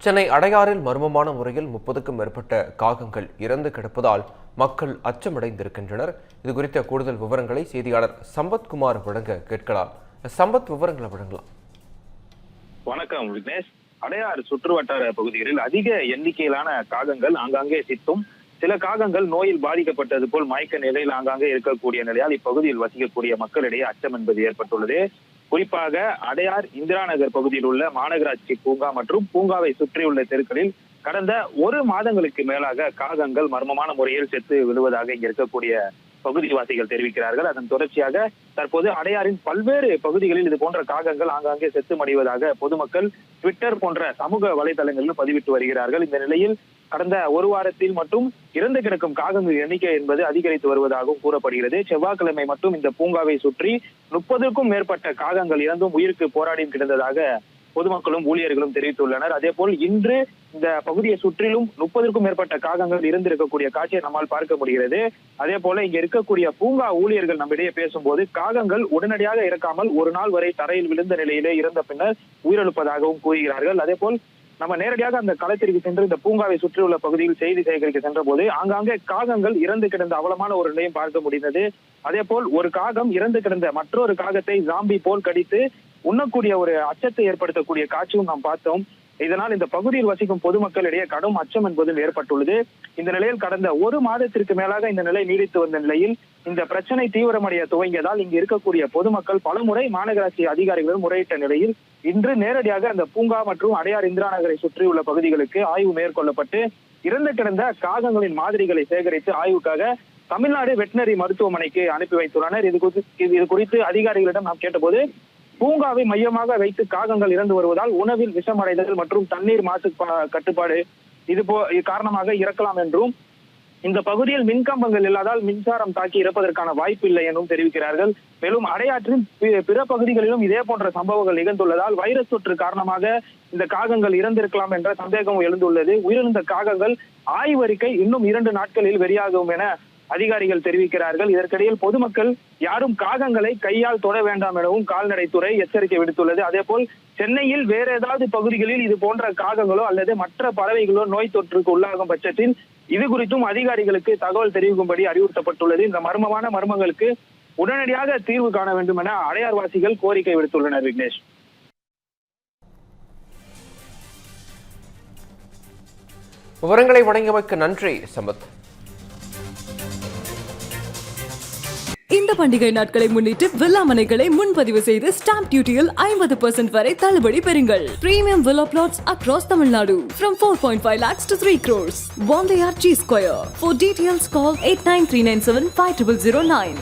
சென்னை அடையாறில் மர்மமான முறையில் 30க்கும் மேற்பட்ட காகங்கள் இறந்து கிடப்பதால் மக்கள் அச்சமடைந்திருக்கின்றனர். இது குறித்த கூடுதல் விவரங்களை செய்தியாளர் சம்பத்குமார் வழங்க கேட்கலாம். சம்பத், விவரங்களை வழங்கலாம். வணக்கம் விக்னேஷ். அடையாறு சுற்றுவட்டார பகுதிகளில் அதிக எண்ணிக்கையிலான காகங்கள் ஆங்காங்கே சித்தும், சில காகங்கள் நோயில் பாதிக்கப்பட்டது போல் மயக்க நிலையில் ஆங்காங்கே இருக்கக்கூடிய நிலையால் இப்பகுதியில் வசிக்கக்கூடிய மக்களிடையே அச்சம் என்பது ஏற்பட்டுள்ளது. குறிப்பாக அடையார் இந்திரா நகர் பகுதியில் உள்ள மாநகராட்சி பூங்கா மற்றும் பூங்காவை சுற்றியுள்ள தெருக்களில் கடந்த 1 மாதங்களுக்கு மேலாக காகங்கள் மர்மமான முறையில் செத்து விழுவதாக இங்க இருக்கக்கூடிய பகுதிவாசிகள் தெரிவிக்கிறார்கள். அதன் தொடர்ச்சியாக தற்போது அடையாறின் பல்வேறு பகுதிகளில் இது போன்ற காகங்கள் ஆங்காங்கே செத்து மடிவதாக பொதுமக்கள் ட்விட்டர் போன்ற சமூக வலைதளங்களில் பதிவிட்டு வருகிறார்கள். இந்த நிலையில் கடந்த 1 வாரத்தில் மட்டும் இறந்து கிடக்கும் காகங்கள் எண்ணிக்கை என்பது அதிகரித்து வருவதாகவும் கூறப்படுகிறது. செவ்வாய்க்கிழமை மட்டும் இந்த பூங்காவை சுற்றி 30க்கும் மேற்பட்ட காகங்கள் இறந்தும் உயிருக்கு போராடியும் கிடந்ததாக பொதுமக்களும் ஊழியர்களும் தெரிவித்துள்ளனர். அதே போல் இன்று இந்த பகுதியை சுற்றிலும் 30க்கும் மேற்பட்ட காகங்கள் இருந்திருக்கக்கூடிய காட்சியை நம்மால் பார்க்க முடிகிறது. அதே போல இங்க இருக்கக்கூடிய பூங்கா ஊழியர்கள் நம்மிடையே பேசும்போது காகங்கள் உடனடியாக இறக்காமல் 1 நாள் வரை தரையில் விழுந்த நிலையிலே இறந்த பின்னர் உயிரிழப்பதாகவும் கூறுகிறார்கள். அதே போல் நம்ம நேரடியாக அந்த களத்திற்கு சென்று இந்த பூங்காவை சுற்றியுள்ள பகுதியில் செய்தி சேகரிக்க சென்ற போது ஆங்காங்கே காகங்கள் இறந்து கிடந்த அவலமான ஒரு நிலையும் பார்க்க முடிந்தது. அதே போல் ஒரு காகம் இறந்து கிடந்த மற்றொரு காகத்தை ஜாம்பி போல் கடித்து உண்ணக்கூடிய ஒரு அச்சத்தை ஏற்படுத்தக்கூடிய காட்சியும் நாம் பார்த்தோம். இதனால் இந்த பகுதியில் வசிக்கும் பொதுமக்களிடையே கடும் அச்சம் என்பதும் ஏற்பட்டுள்ளது. இந்த நிலையில் கடந்த 1 மாதத்திற்கு மேலாக இந்த நிலை நீடித்து வந்த நிலையில் இந்த பிரச்சனை தீவிரமடைய துவங்கியதால் இங்கு இருக்கக்கூடிய பொதுமக்கள் பலமுறை மாநகராட்சி அதிகாரிகளும் முறையிட்ட நிலையில் இன்று நேரடியாக அந்த பூங்கா மற்றும் அடையார் இந்திரா நகரை சுற்றியுள்ள பகுதிகளுக்கு ஆய்வு மேற்கொள்ளப்பட்டு இறந்து கிடந்த காகங்களின் மாதிரிகளை சேகரித்து ஆய்வுக்காக தமிழ்நாடு வெட்டினரி மருத்துவமனைக்கு அனுப்பி வைத்துள்ளனர். இது குறித்து அதிகாரிகளிடம் நாம் கேட்டபோது பூங்காவை மையமாக வைத்து காகங்கள் இறந்து வருவதால் உணவில் விஷமடைதல் மற்றும் தண்ணீர் மாசு கட்டுப்பாடு இது காரணமாக இறக்கலாம் என்றும், இந்த பகுதியில் மின்கம்பங்கள் இல்லாதால் மின்சாரம் தாக்கி இறப்பதற்கான வாய்ப்பு இல்லை எனவும் தெரிவிக்கிறார்கள். மேலும் அடையாற்றின் பிற பகுதிகளிலும் இதே போன்ற சம்பவங்கள் நிகழ்ந்துள்ளதால் வைரஸ் தொற்று காரணமாக இந்த காகங்கள் இறந்திருக்கலாம் என்ற சந்தேகம் எழுந்துள்ளது. உயிரிழந்த காகங்கள் ஆய்வறிக்கை இன்னும் 2 நாட்களில் வெளியாகும் என அதிகாரிகள் தெரிவிக்கிறார்கள். இதற்கிடையில் பொதுமக்கள் யாரும் காகங்களை கையால் தொட வேண்டாம் எனவும் கால்நடைத்துறை எச்சரிக்கை விடுத்துள்ளது. அதே போல் சென்னையில் வேற ஏதாவது பகுதிகளில் இது போன்ற காகங்களோ அல்லது மற்ற பறவைகளோ நோய் தொற்றுக்கு உள்ளாகும் பட்சத்தில் இது குறித்தும் அதிகாரிகளுக்கு தகவல் தெரிவிக்கும்படி அறிவுறுத்தப்பட்டுள்ளது. இந்த மர்மங்களுக்கு உடனடியாக தீர்வு காண வேண்டும் என அடையார் வாசிகள் கோரிக்கை விடுத்துள்ளனர். விக்னேஷ், விவரங்களை வழங்கியமைக்கு நன்றி சம்பத். இந்த பண்டிகை நாட்களை முன்னிட்டு வில்லா மனைகளை முன்பதிவு செய்து ஸ்டாம்ப் டியூட்டியில் 50% வரை தள்ளுபடி பெறுங்கள். Premium villa plots across Tamil Nadu from 4.5 lakhs to 3 crores. One layer G Square. For details call 8939750009.